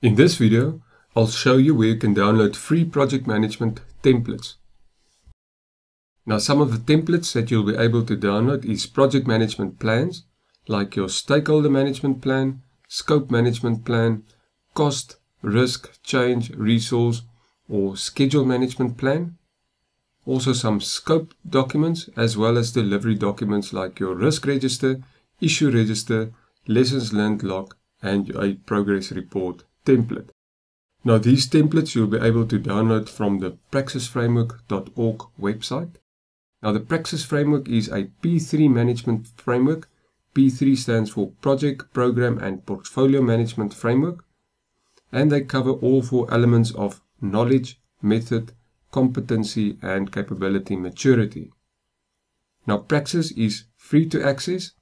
In this video, I'll show you where you can download free project management templates. Now, some of the templates that you'll be able to download is project management plans, like your stakeholder management plan, scope management plan, cost, risk, change, resource, or schedule management plan. Also some scope documents as well as delivery documents like your risk register, issue register, lessons learned log, and a progress report template. Now these templates you'll be able to download from the praxisframework.org website. Now the Praxis Framework is a P3 management framework. P3 stands for Project, Program and Portfolio Management Framework, and they cover all 4 elements of knowledge, method, competency and capability maturity. Now Praxis is free to access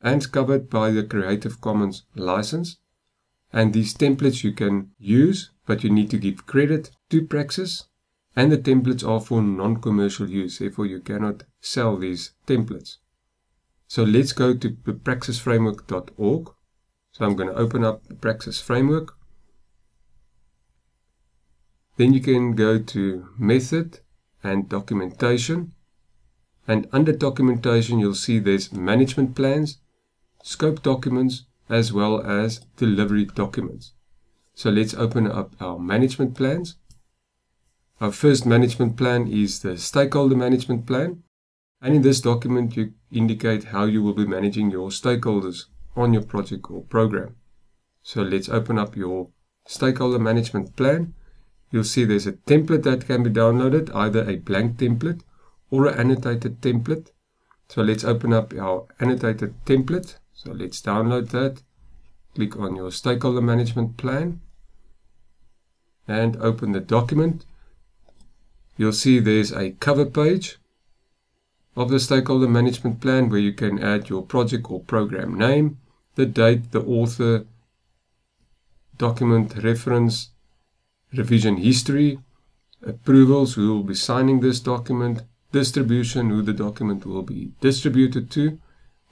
and covered by the Creative Commons license, and these templates you can use, but you need to give credit to Praxis, and the templates are for non-commercial use, therefore you cannot sell these templates. So let's go to the praxisframework.org. So I'm going to open up the Praxis Framework. Then you can go to Method and Documentation. And under Documentation, you'll see there's Management Plans, Scope Documents, as well as Delivery Documents. So let's open up our Management Plans. Our first management plan is the Stakeholder Management Plan. And in this document, you indicate how you will be managing your stakeholders on your project or program. So let's open up your Stakeholder Management Plan. You'll see there's a template that can be downloaded, either a blank template or an annotated template. So let's open up our annotated template. So let's download that. Click on your Stakeholder Management Plan and open the document. You'll see there's a cover page of the Stakeholder Management Plan where you can add your project or program name, the date, the author, document reference, revision history, approvals, who will be signing this document, distribution, who the document will be distributed to.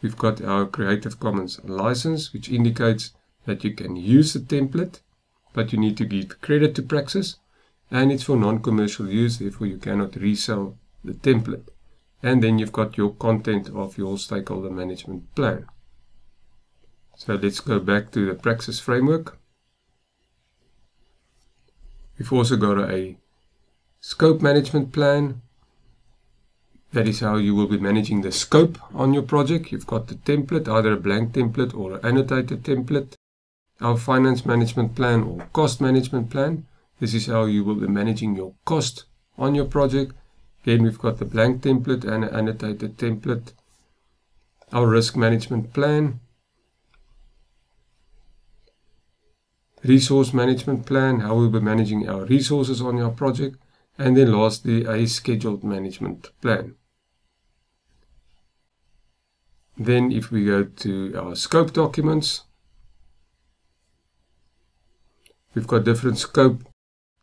We've got our Creative Commons license, which indicates that you can use the template, but you need to give credit to Praxis, and it's for non-commercial use, therefore you cannot resell the template. And then you've got your content of your Stakeholder Management Plan. So let's go back to the Praxis Framework. We've also got a Scope Management Plan. That is how you will be managing the scope on your project. You've got the template, either a blank template or an annotated template. Our Finance Management Plan or Cost Management Plan. This is how you will be managing your cost on your project. Again, we've got the blank template and an annotated template. Our Risk Management Plan. Resource Management Plan, how we'll be managing our resources on our project. And then lastly, a Scheduled Management Plan. Then if we go to our scope documents, we've got different scope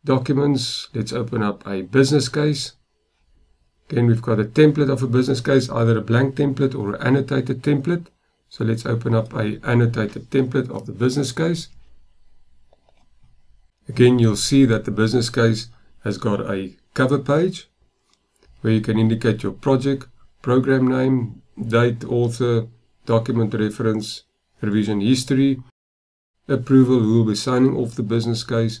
documents. Let's open up a business case. Again, we've got a template of a business case, either a blank template or an annotated template. So let's open up an annotated template of the business case. Again, you'll see that the business case has got a cover page where you can indicate your project, program name, date, author, document reference, revision history, approval, who will be signing off the business case,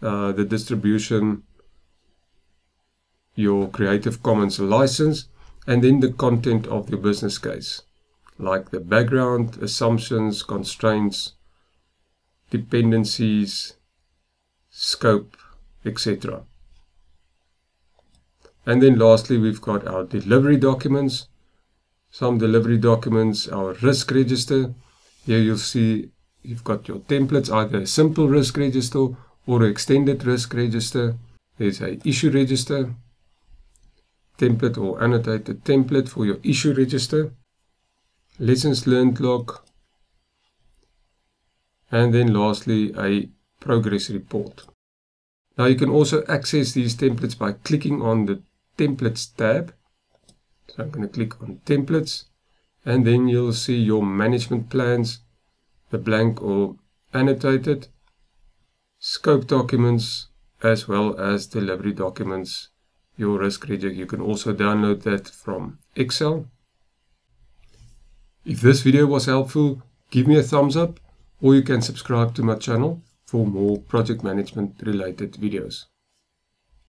the distribution, your Creative Commons license, and then the content of your business case, like the background, assumptions, constraints, dependencies, scope, etc. And then lastly, we've got our delivery documents. Some delivery documents, our risk register. Here you'll see you've got your templates, either a simple risk register or an extended risk register. There's an issue register template or annotated template for your issue register. Lessons learned log. And then lastly, a progress report. Now you can also access these templates by clicking on the Templates tab. So I'm going to click on Templates, and then you'll see your management plans, the blank or annotated. scope documents, as well as delivery documents. Your risk register, you can also download that from Excel. If this video was helpful, give me a thumbs up, or you can subscribe to my channel for more project management related videos.